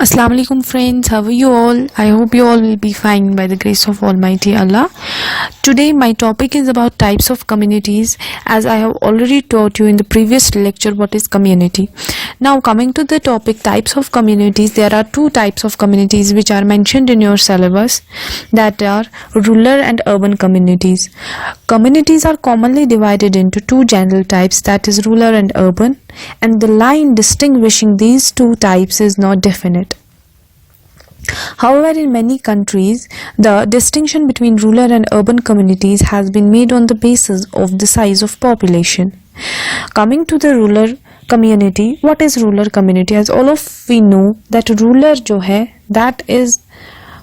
Assalamu alaikum friends, how are you all? I hope you all will be fine by the grace of Almighty Allah. Today my topic is about types of communities, as I have already taught you in the previous lecture what is community. Now coming to the topic types of communities, there are two types of communities which are mentioned in your syllabus, that are rural and urban communities. Communities are commonly divided into two general types, that is rural and urban, and the line distinguishing these two types is not definite. However, in many countries, the distinction between rural and urban communities has been made on the basis of the size of population. Coming to the rural community, what is rural community? As all of we know that rural जो है, that is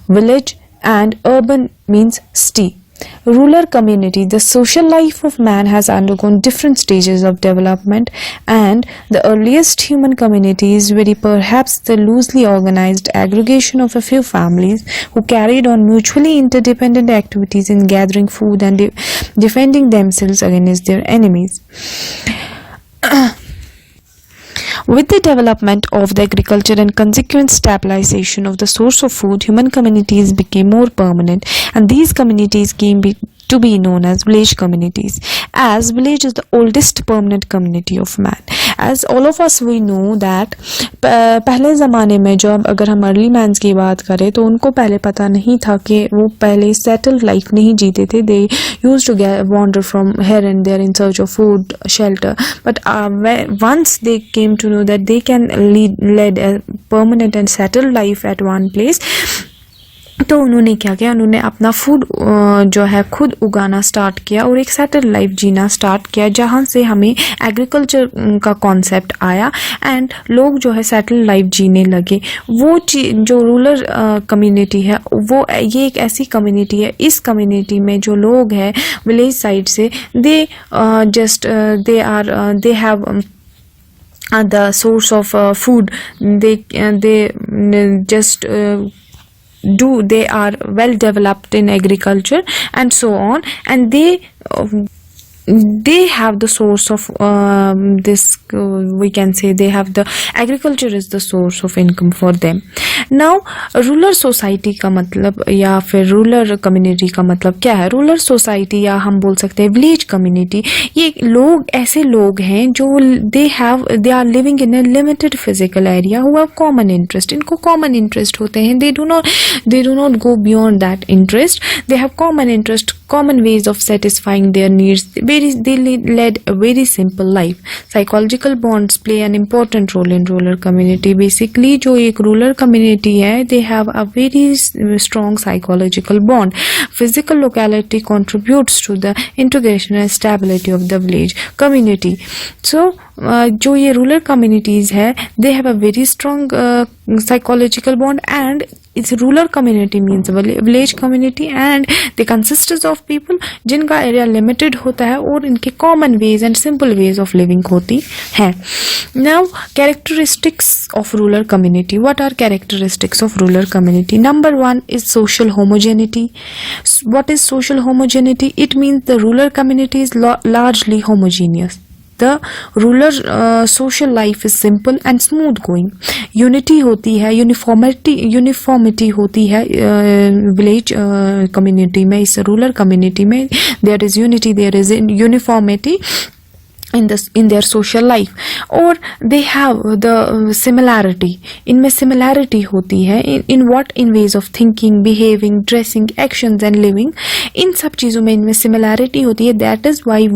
village, and urban means city. Rural community, the social life of man has undergone different stages of development, and the earliest human communities were perhaps the loosely organized aggregation of a few families who carried on mutually interdependent activities in gathering food and defending themselves against their enemies. With the development of the agriculture and consequent stabilization of the source of food, human communities became more permanent, and these communities came to be known as village communities, as village is the oldest permanent community of man. As all of us we know that पहले ज़माने में जब अगर हम early men's की बात करें तो उनको पहले पता नहीं था कि वो पहले सेटल्ड लाइफ नहीं जीते थे. They used to wander from here and there in search of food, shelter, but once they came to know that they can lead a permanent and settled life at one place, तो उन्होंने क्या किया, उन्होंने अपना food जो है खुद उगाना स्टार्ट किया और एक सेटल लाइफ जीना स्टार्ट किया, जहाँ से हमें एग्रीकल्चर का कॉन्सेप्ट आया एंड लोग जो है सेटल लाइफ जीने लगे. वो जो रूरल कम्युनिटी है, वो ये एक ऐसी कम्युनिटी है, इस कम्युनिटी में जो लोग हैं विलेज साइड से, they have the source of food. They just they are well developed in agriculture and so on, and they have the source of this, we can say they have the agriculture is the source of income for them. Now rural society का मतलब या फिर rural community का मतलब क्या है? Rural society या हम बोल सकते हैं विलेज कम्युनिटी, ये लोग ऐसे लोग हैं जो they are living in a limited physical area who have common interest. इनको कॉमन इंटरेस्ट होते हैं, they do not go beyond that interest. They have common interest, common ways of satisfying their needs. They led a very simple life. Psychological bonds play an important role in rural community. Basically जो एक rural community है, they have a very strong psychological bond. Physical locality contributes to the integration and stability of the village community. So जो ये rural communities है, they have a very strong psychological bond, and it's rural community means village community, and they consist of people जिनका area limited होता है और इनके common ways and simple ways of living होती हैं. Now characteristics of rural community. What are characteristics of rural community? Number one is social homogeneity. What is social homogeneity? It means the rural community is largely homogeneous. The rural social life is simple and smooth going. Unity होती है, uniformity होती है village community में. इस rural community में there is unity, there is uniformity in their social life, or they have the similarity. इनमें similarity होती है in ways of thinking, behaving, dressing, actions and living. इन सब चीज़ों में इनमें similarity होती है. That is why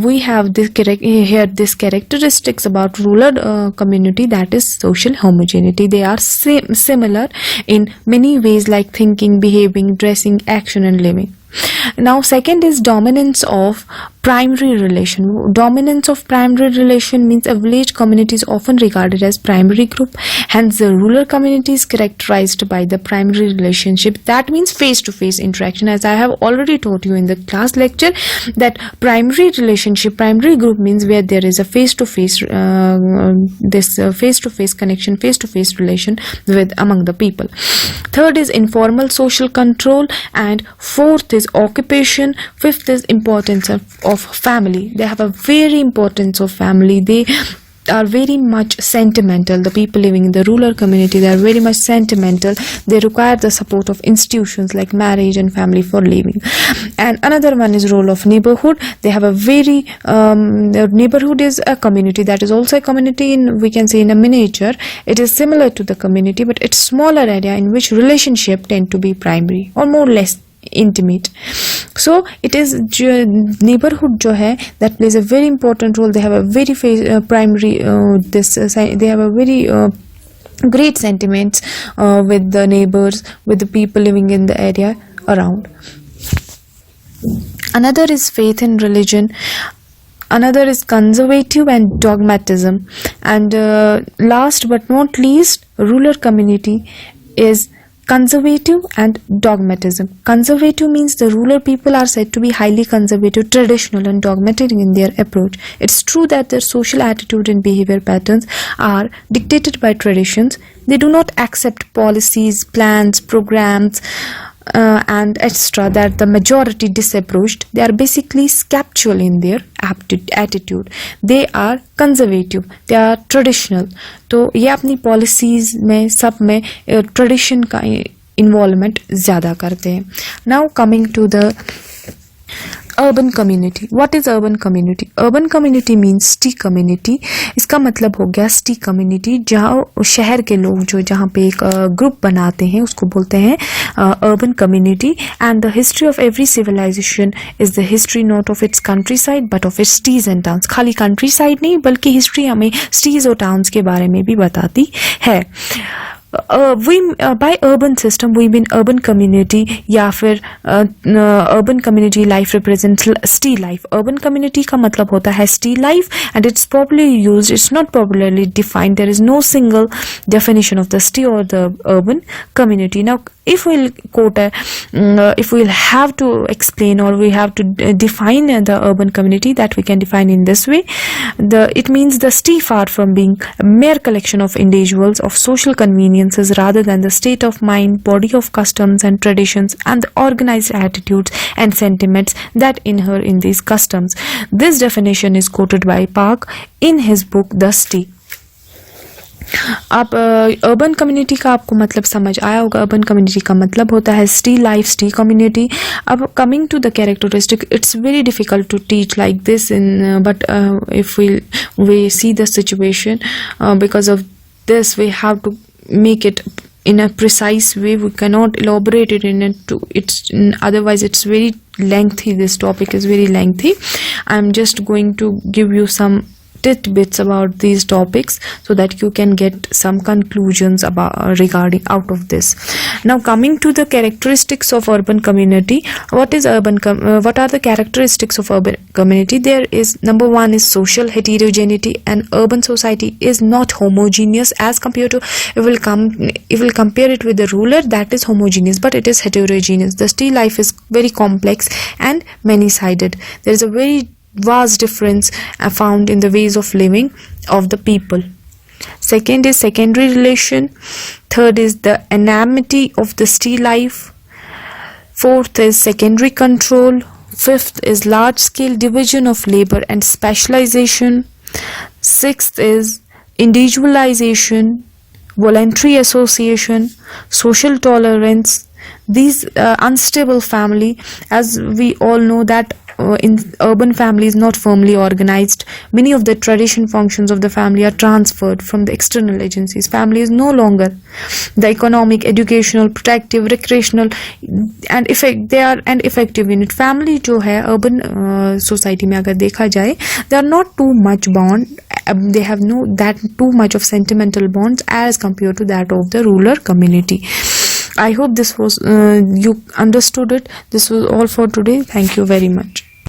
we have this characteristics about rural community, that is social homogeneity. They are similar in many ways, like thinking, behaving, dressing, action and living. Now second is dominance of primary relation. Dominance of primary relation means a village community is often regarded as primary group, hence the rural community is characterized by the primary relationship. That means face to face interaction. As I have already taught you in the class lecture, that primary relationship, primary group means where there is a face to face connection, face to face relation with among the people. Third is informal social control, and fourth is occupation. Fifth is importance of family. They have a very importance of family. They are very much sentimental. The people living in the rural community, they are very much sentimental. They require the support of institutions like marriage and family for living. And another one is role of neighborhood. They have a very the neighborhood is a community that is also a community in, we can say, in a miniature. It is similar to the community, but it's smaller area in which relationship tend to be primary or more or less intimate. So it is neighborhood jo hai, that plays a very important role. They have a very primary they have a very great sentiments with the neighbors, with the people living in the area around. Another is faith in religion. Another is conservative and dogmatism. And last but not least, rural community is conservative and dogmatism. Conservative means the rural people are said to be highly conservative, traditional and dogmatic in their approach. It's true that their social attitude and behavior patterns are dictated by traditions. They do not accept policies, plans, programs, and etc. that the majority disapproached. They are basically sceptical in their attitude. They are conservative, they are traditional. तो ये अपनी policies में सब में tradition का involvement ज़्यादा करते हैं. Now coming to the urban community. What is urban community? Urban community means city community. इसका मतलब हो गया city community, जहाँ शहर के लोग जो जहाँ पे एक ग्रुप बनाते हैं उसको बोलते हैं urban community. And the history of every civilization is the history not of its countryside but of its cities and towns. खाली countryside नहीं बल्कि history हमें cities और towns के बारे में भी बताती है. By urban system we mean urban community या फिर urban community life represents city life. Urban community का मतलब होता है city life and it's popularly used, it's not popularly defined. There is no single definition of the city or the urban community. Now if we'll quote if we'll have to explain or we have to define the urban community, that we can define in this way. It means the city, far from being a mere collection of individuals of social conveniences, rather than the state of mind, body of customs and traditions and the organized attitudes and sentiments that inhere in these customs. This definition is quoted by Park in his book The City. आप urban community का आपको मतलब समझ आया होगा. Urban community का मतलब होता है सिटी लाइफ, सिटी कम्युनिटी. अब coming to the characteristic, it's very difficult to teach like this in, but if we see the situation, because of this we have to make it in a precise way. We cannot elaborate it in it otherwise it's very lengthy. This topic is very lengthy. I'm just going to give you some tidbits about these topics so that you can get some conclusions about regarding out of this. Now coming to the characteristics of urban community. What is what are the characteristics of urban community? There is, number one is social heterogeneity. An urban society is not homogeneous as compared to, if we'll compare it with the rural, that is homogeneous, but it is heterogeneous. The city life is very complex and many-sided. There is a very vast difference found in the ways of living of the people. Second is secondary relation. Third is the anonymity of the city life. Fourth is secondary control. Fifth is large scale division of labor and specialization. Sixth is individualization, voluntary association, social tolerance. These unstable family, as we all know that in urban family is not firmly organized. Many of the tradition functions of the family are transferred from the external agencies. Family is no longer the economic, educational, protective, recreational and effective unit. Family जो है urban society में अगर देखा जाए, they are not too much bond. They have no that too much of sentimental bonds as compared to that of the rural community. I hope this was you understood it. This was all for today. Thank you very much.